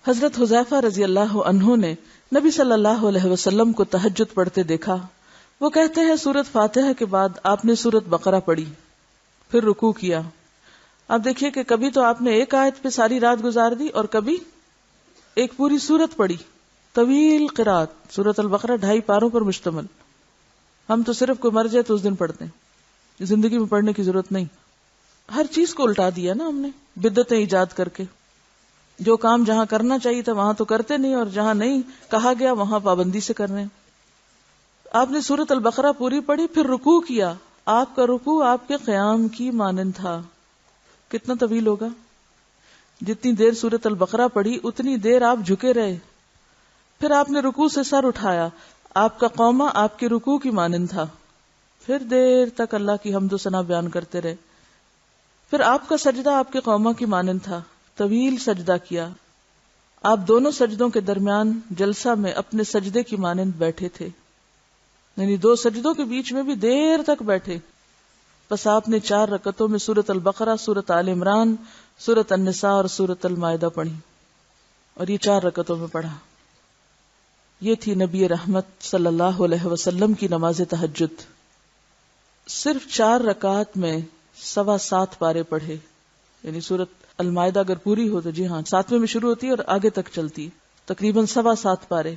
حضرت حذیفہ رضی اللہ عنہ نے نبی صلی اللہ علیہ وسلم کو تہجد پڑھتے دیکھا. وہ کہتے ہیں سورۃ فاتحہ کے بعد آپ نے سورۃ بقرہ پڑھی، پھر رکوع کیا. اب دیکھیے کہ کبھی تو آپ نے ایک آیت پہ ساری رات گزار دی اور کبھی ایک پوری سورت پڑھی، طویل قرات. سورۃ البقرہ 2.5 پاروں پر مشتمل. ہم تو صرف کوئی مر جائے تو اس دن پڑھتے ہیں، زندگی میں پڑھنے کی ضرورت نہیں. ہر چیز کو الٹا دیا نا ہم نے بدعتیں ایجاد کر کے. جو کام جہاں کرنا چاہیے تھا وہاں تو کرتے نہیں، اور جہاں نہیں کہا گیا وہاں پابندی سے کر رہے ہیں. آپ نے سورۃ البقرہ پوری پڑھی، پھر رکوع کیا. آپ کا رکوع آپ کے قیام کی مانند تھا. کتنا طویل ہوگا؟ جتنی دیر سورۃ البقرہ پڑھی اتنی دیر آپ جھکے رہے. پھر آپ نے رکوع سے سر اٹھایا، آپ کا قومہ آپ کے رکوع کی مانند تھا. پھر دیر تک اللہ کی حمد و ثنا بیان کرتے رہے. پھر آپ کا سجدہ آپ کے قومہ کی مانند تھا، طویل سجدہ کیا. آپ دونوں سجدوں کے درمیان جلسہ میں اپنے سجدے کی مانند بیٹھے تھے، یعنی 2 سجدوں کے بیچ میں بھی دیر تک بیٹھے. بس آپ نے 4 رکعتوں میں سورۃ البقرہ، سورۃ آل عمران، سورۃ النساء اور سورۃ المائدہ پڑھی، اور یہ 4 رکعتوں میں پڑھا. یہ تھی نبی رحمت صلی اللہ علیہ وسلم کی نماز تہجد. صرف 4 رکعات میں 7.25 پارے پڑھے. یعنی سورۃ المائدہ اگر پوری ہو تو جی ہاں 7ویں میں شروع ہوتی ہے اور آگے تک چلتی، تقریباً 7.25 پارے.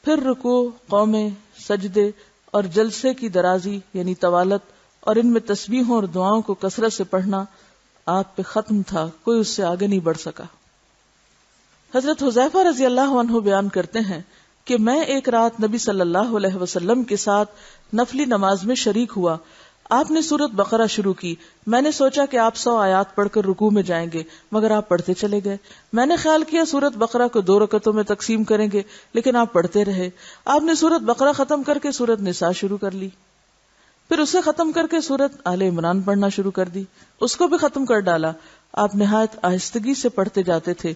پھر رکوع، قومے، سجدے اور جلسے کی درازی یعنی طوالت، اور ان میں تسبیحوں اور دعاؤں کو کثرت سے پڑھنا آپ پہ ختم تھا، کوئی اس سے آگے نہیں بڑھ سکا. حضرت حذیفہ رضی اللہ عنہ بیان کرتے ہیں کہ میں ایک رات نبی صلی اللہ علیہ وسلم کے ساتھ نفلی نماز میں شریک ہوا. آپ نے سورۃ بقرہ شروع کی. میں نے سوچا کہ آپ 100 آیات پڑھ کر رکوع میں جائیں گے، مگر آپ پڑھتے چلے گئے. میں نے خیال کیا سورۃ بقرہ کو 2 رکعتوں میں تقسیم کریں گے، لیکن آپ پڑھتے رہے. آپ نے سورۃ بقرہ ختم کر کے سورۃ نساء شروع کر لی، پھر اسے ختم کر کے سورۃ آل عمران پڑھنا شروع کر دی، اس کو بھی ختم کر ڈالا. آپ نہایت آہستگی سے پڑھتے جاتے تھے.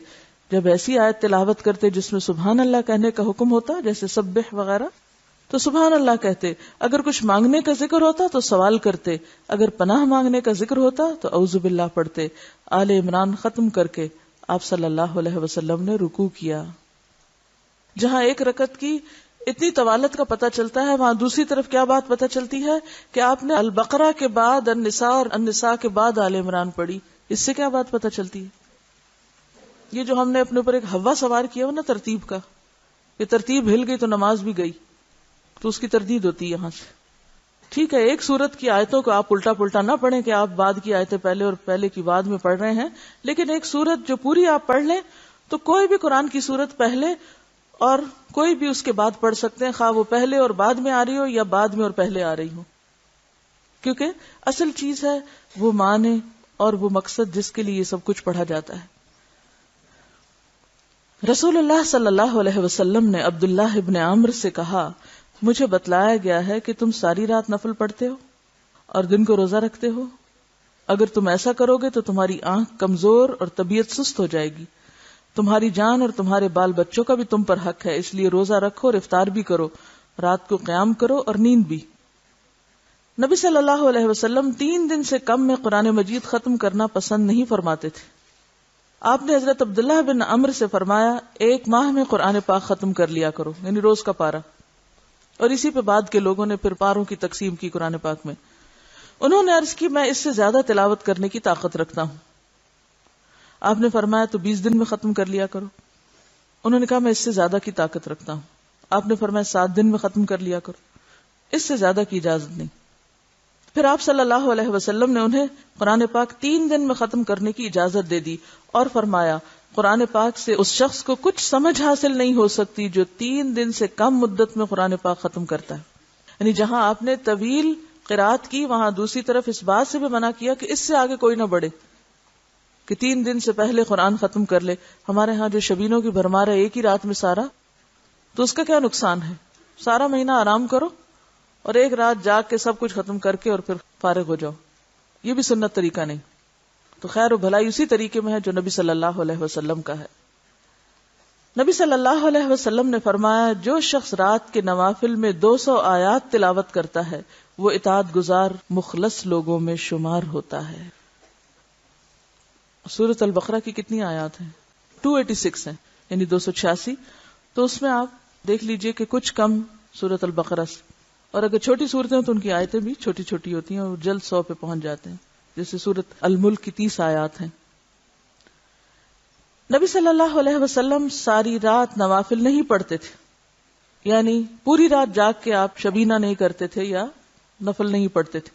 جب ایسی آیت تلاوت کرتے جس میں سبحان اللہ کہنے کا حکم ہوتا، جیسے سبح وغیرہ، تو سبحان اللہ کہتے. اگر کچھ مانگنے کا ذکر ہوتا تو سوال کرتے، اگر پناہ مانگنے کا ذکر ہوتا تو اعوذ باللہ پڑھتے. آل عمران ختم کر کے آپ صلی اللہ علیہ وسلم نے رکوع کیا. جہاں ایک رکعت کی اتنی طوالت کا پتہ چلتا ہے، وہاں دوسری طرف کیا بات پتہ چلتی ہے کہ آپ نے البقرہ کے بعد النساء اور النساء کے بعد آل عمران پڑھی. اس سے کیا بات پتہ چلتی ہے؟ یہ جو ہم نے اپنے اوپر ایک ہوا سوار کیا ہو نا ترتیب کا، یہ ترتیب ہل گئی تو نماز بھی گئی، تو اس کی تردید ہوتی ہے یہاں سے. ٹھیک ہے، ایک سورت کی آیتوں کو آپ الٹا پلٹا نہ پڑھیں کہ آپ بعد کی آیتیں پہلے اور پہلے کی بعد میں پڑھ رہے ہیں، لیکن ایک سورت جو پوری آپ پڑھ لیں تو کوئی بھی قرآن کی سورت پہلے اور کوئی بھی اس کے بعد پڑھ سکتے ہیں، خواہ وہ پہلے اور بعد میں آ رہی ہو یا بعد میں اور پہلے آ رہی ہو. کیونکہ اصل چیز ہے وہ معنی اور وہ مقصد جس کے لیے یہ سب کچھ پڑھا جاتا ہے. رسول اللہ صلی اللہ علیہ وسلم نے عبداللہ ابن عمرو سے کہا، مجھے بتلایا گیا ہے کہ تم ساری رات نفل پڑھتے ہو اور دن کو روزہ رکھتے ہو. اگر تم ایسا کرو گے تو تمہاری آنکھ کمزور اور طبیعت سست ہو جائے گی. تمہاری جان اور تمہارے بال بچوں کا بھی تم پر حق ہے، اس لیے روزہ رکھو اور افطار بھی کرو، رات کو قیام کرو اور نیند بھی. نبی صلی اللہ علیہ وسلم 3 دن سے کم میں قرآن مجید ختم کرنا پسند نہیں فرماتے تھے. آپ نے حضرت عبداللہ بن عمرو سے فرمایا، 1 ماہ میں قرآن پاک ختم کر لیا کرو، یعنی روز کا پارہ. اور اسی پہ بعد کے لوگوں نے پھر پاروں کی تقسیم کی قرآن پاک میں. انہوں نے عرض کی، میں اس سے زیادہ تلاوت کرنے کی طاقت رکھتا ہوں. آپ نے فرمایا تو 20 دن میں ختم کر لیا کرو. انہوں نے کہا میں اس سے زیادہ کی طاقت رکھتا ہوں. آپ نے فرمایا 7 دن میں ختم کر لیا کرو، اس سے زیادہ کی اجازت نہیں. پھر آپ صلی اللہ علیہ وسلم نے انہیں قرآن پاک 3 دن میں ختم کرنے کی اجازت دے دی اور فرمایا، قرآن پاک سے اس شخص کو کچھ سمجھ حاصل نہیں ہو سکتی جو 3 دن سے کم مدت میں قرآن پاک ختم کرتا ہے. یعنی جہاں آپ نے طویل قرات کی، وہاں دوسری طرف اس بات سے بھی منع کیا کہ اس سے آگے کوئی نہ بڑھے کہ 3 دن سے پہلے قرآن ختم کر لے. ہمارے ہاں جو شبینوں کی بھرمار ہے ایک ہی رات میں سارا، تو اس کا کیا نقصان ہے؟ سارا مہینہ آرام کرو اور ایک رات جاگ کے سب کچھ ختم کر کے اور پھر فارغ ہو جاؤ. یہ بھی سنت طریقہ نہیں. تو خیر و بھلائی اسی طریقے میں ہے جو نبی صلی اللہ علیہ وسلم کا ہے. نبی صلی اللہ علیہ وسلم نے فرمایا، جو شخص رات کے نوافل میں 200 آیات تلاوت کرتا ہے وہ اطاعت گزار مخلص لوگوں میں شمار ہوتا ہے. سورۃ البقرہ کی کتنی آیات ہیں؟ 286 ہیں، یعنی 286. تو اس میں آپ دیکھ لیجئے کہ کچھ کم سورۃ البقرہ سے، اور اگر چھوٹی صورتیں ہیں تو ان کی آیتیں بھی چھوٹی چھوٹی ہوتی ہیں اور جلد 100 پہ پہنچ جاتے ہیں، جیسے سورۃ الملک کی 30 آیات ہیں. نبی صلی اللہ علیہ وسلم ساری رات نوافل نہیں پڑھتے تھے، یعنی پوری رات جاگ کے آپ شبینہ نہیں کرتے تھے یا نفل نہیں پڑھتے تھے،